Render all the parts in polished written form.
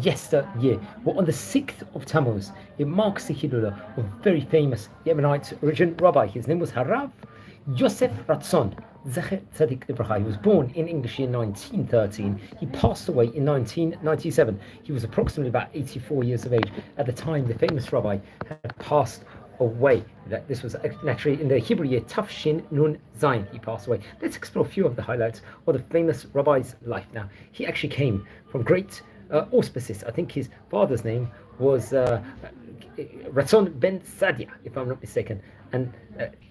yesteryear. Well, on the 6th of Tammuz, it marks the Hilula of very famous Yemenite origin rabbi. His name was Harav Yosef Ratzon. Zecher Tzadik Libracha. He was born in English year 1913. He passed away in 1997. He was approximately about 84 years of age. At the time, the famous rabbi had passed away. This was naturally in the Hebrew year Tafshin Nun Zayin. He passed away. Let's explore a few of the highlights of the famous rabbi's life now. He actually came from great auspices. I think his father's name was Racon ben Sadia, if I'm not mistaken, and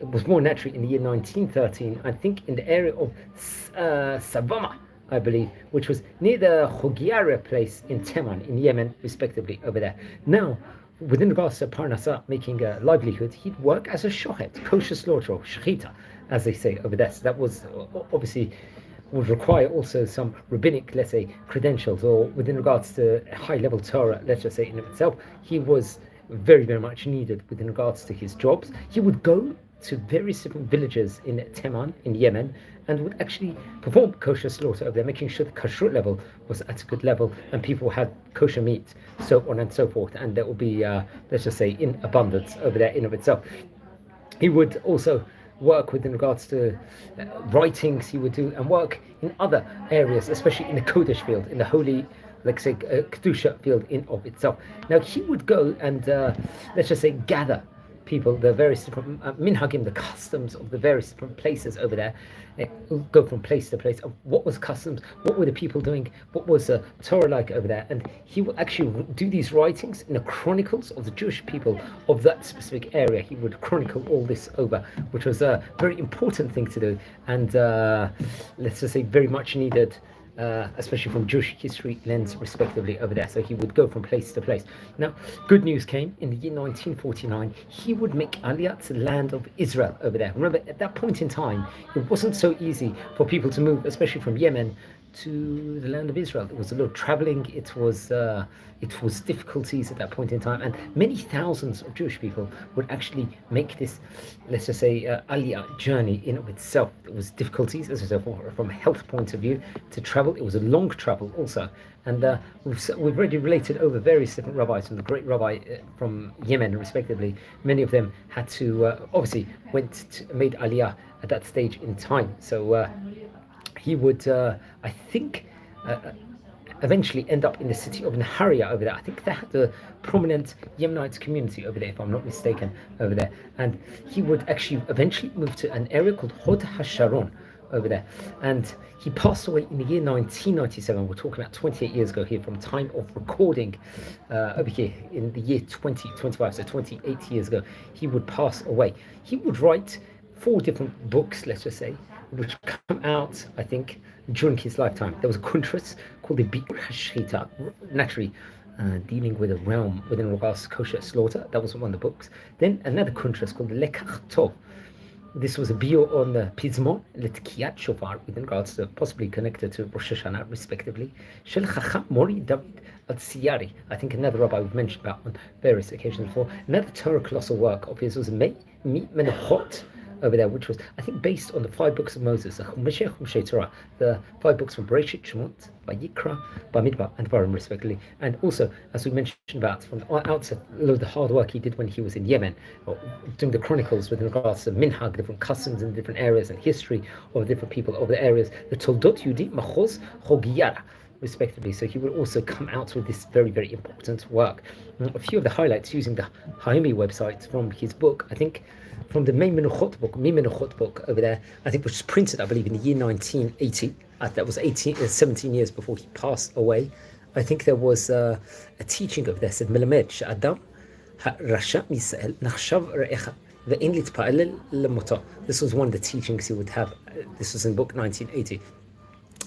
was born naturally in the year 1913, I think in the area of Savama, I believe, which was near the Khogiara place in Teman, in Yemen, respectively, over there. Now, within regards to Parnasa, making a livelihood, he'd work as a shochet, kosher slaughter, or shechita, as they say over there. So that was obviously would require also some rabbinic, let's say, credentials, or within regards to high-level Torah, let's just say in itself, he was very, very much needed within regards to his jobs. He would go to various different villages in Teman, in Yemen, and would actually perform kosher slaughter over there, making sure the kashrut level was at a good level and people had kosher meat, so on and so forth, and that would be, let's just say, in abundance over there in of itself. He would also work within regards to writings. He would do and work in other areas, especially in the Kodesh field, in the holy, let's say, Kedusha field in of itself. Now he would go and let's just say gather people, the various different minhagim, the customs of the various different places over there, go from place to place of what was customs, what were the people doing, what was Torah like over there, and he would actually do these writings in the chronicles of the Jewish people of that specific area. He would chronicle all this over, which was a very important thing to do, and let's just say very much needed, especially from Jewish history lens, respectively, over there. So he would go from place to place. Now, good news came in the year 1949. He would make Aliyah to the land of Israel over there. Remember, at that point in time, it wasn't so easy for people to move, especially from Yemen to the land of Israel. It was a lot of traveling. It was difficulties at that point in time, and many thousands of Jewish people would actually make this, let's just say, Aliyah journey in of itself. It was difficulties, as I said, from a health point of view to travel. It was a long travel also, and we've already related over various different rabbis, from the great rabbi from Yemen, respectively. Many of them had to obviously made Aliyah at that stage in time. So he would, I think, eventually end up in the city of Nahariya over there. I think they had a prominent Yemenite community over there, if I'm not mistaken, over there. And he would actually eventually move to an area called Hod HaSharon over there. And he passed away in the year 1997. We're talking about 28 years ago here from time of recording over here in the year 2025, so 28 years ago, he would pass away. He would write 4 different books, let's just say, which come out, I think, during his lifetime. There was a kuntras called the Bi'ur HaShechita, naturally dealing with a realm within regards to kosher slaughter. That was one of the books. Then another kuntras called the Lekach Tov. This was a bio on the Pizmon, Letkiyat Shofar, within regards to possibly connected to Rosh Hashanah, respectively. Shel Chacham Mori David Al-Siyari, I think another rabbi we've mentioned about on various occasions before. Another Torah colossal work of his was Menachot, over there, which was, I think, based on the 5 books of Moses, the 5 books from Bereshit, Shemot, Vayikra, Bamidbar, and Varim, respectively. And also, as we mentioned about from the outset, a lot of the hard work he did when he was in Yemen, or doing the chronicles with regards to minhag, different customs in different areas, and history of different people over the areas, the Toldot Yudi, Machoz, Chogiyara, respectively. So he would also come out with this very, very important work. A few of the highlights using the Haimi website from his book, I think, from the Mi Menuchot book over there, I think, which was printed, I believe, in the year 1980. That was 17 years before he passed away. I think there was a teaching over there, said, Melamed she'adam ha'rasha misa'el nachshav re'echa ve'in litpa'el lemota. This was one of the teachings he would have. This was in book 1980.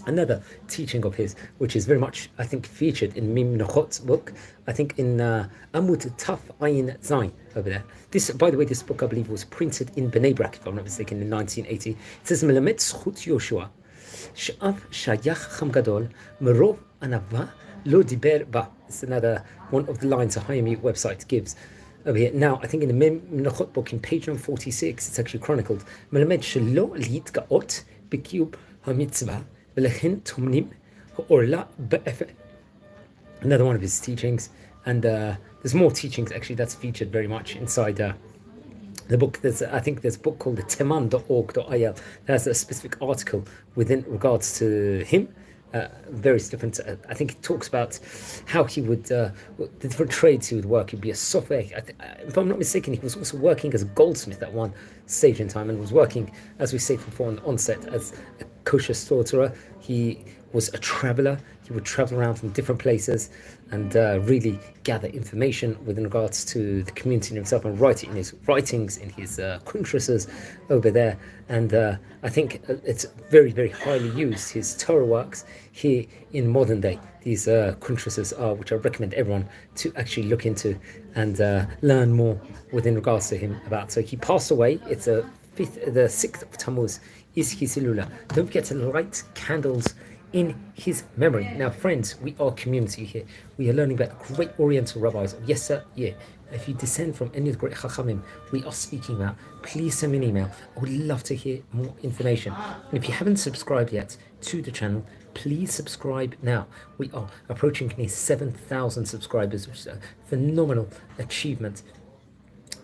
Another teaching of his, which is very much, I think, featured in Mim Nochot's book, I think in Amud Taf Ayin Zain over there. This, by the way, this book, I believe, was printed in Bnei Brak, if I'm not mistaken, in 1980. It says, Melamed Zchut Yoshua, Sh'av Shayach Cham Gadol, Merov Anava Lo Diber Ba. It's another one of the lines the Hayami website gives over here. Now, I think in the Mim Nochot book, in page number 46, it's actually chronicled, Melamed Shelo Litgaot B'Kiyub HaMitzvah, ולכן טומנים העורלה באפר another one of his teachings. And there's more teachings actually that's featured very much inside the book. I think there's a book called the teman.org.il that has a specific article within regards to him. Various different, I think it talks about how he would, the different trades he would work. He'd be a software, if I'm not mistaken, he was also working as a goldsmith at one stage in time, and was working, as we say before on the onset, as a kosher slaughterer. He was a traveler. He would travel around from different places and really gather information with regards to the community and himself, and write it in his writings, in his kuntruses over there. And I think it's very, very highly used, his Torah works here in modern day. These kuntruses are, which I recommend everyone to actually look into and learn more within regards to him about. So he passed away. It's the 6th of Tammuz is his Hilula. Don't forget to light candles in his memory. Now, friends, we are community here. We are learning about great Oriental rabbis of yesteryear. If you descend from any of the great Chachamim we are speaking about, please send me an email. I would love to hear more information. And if you haven't subscribed yet to the channel, please subscribe now. We are approaching nearly 7,000 subscribers, which is a phenomenal achievement.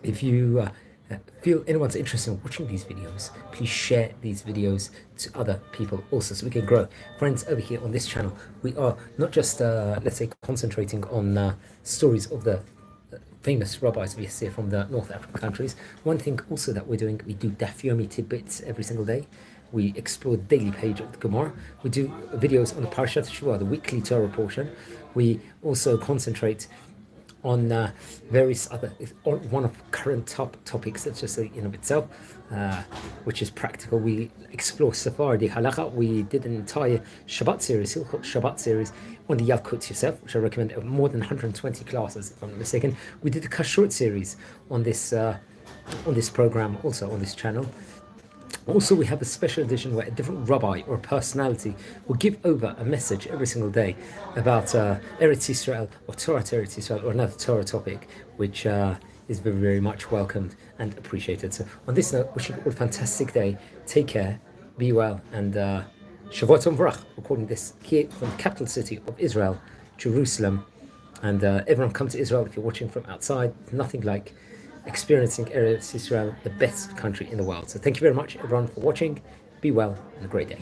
If you feel anyone's interested in watching these videos, please share these videos to other people also, so we can grow. Friends, over here on this channel, we are not just, let's say, concentrating on stories of the famous rabbis we see from the North African countries. One thing also that we're doing, we do Daf Yomi tidbits every single day. We explore the daily page of the Gemara. We do videos on the Parashat Shuvah, the weekly Torah portion. We also concentrate on various other, one of current top topics that's just in of itself, which is practical. We explore Sephardi Halakha. We did an entire Shabbat series, Hilchot Shabbat series, on the Yalkut Yosef, which I recommend, more than 120 classes, if I'm not mistaken. We did a Kashrut series on this program, also on this channel. Also, we have a special edition where a different rabbi or personality will give over a message every single day about Eretz Yisrael or Torah to Eretz Yisrael or another Torah topic, which is very, very much welcomed and appreciated. So on this note, wishing you all a fantastic day. Take care, be well, and Shavot V'rach, recording this here from the capital city of Israel, Jerusalem. And everyone come to Israel if you're watching from outside. Nothing like experiencing Eretz Yisrael, the best country in the world. So thank you very much, everyone, for watching. Be well and a great day.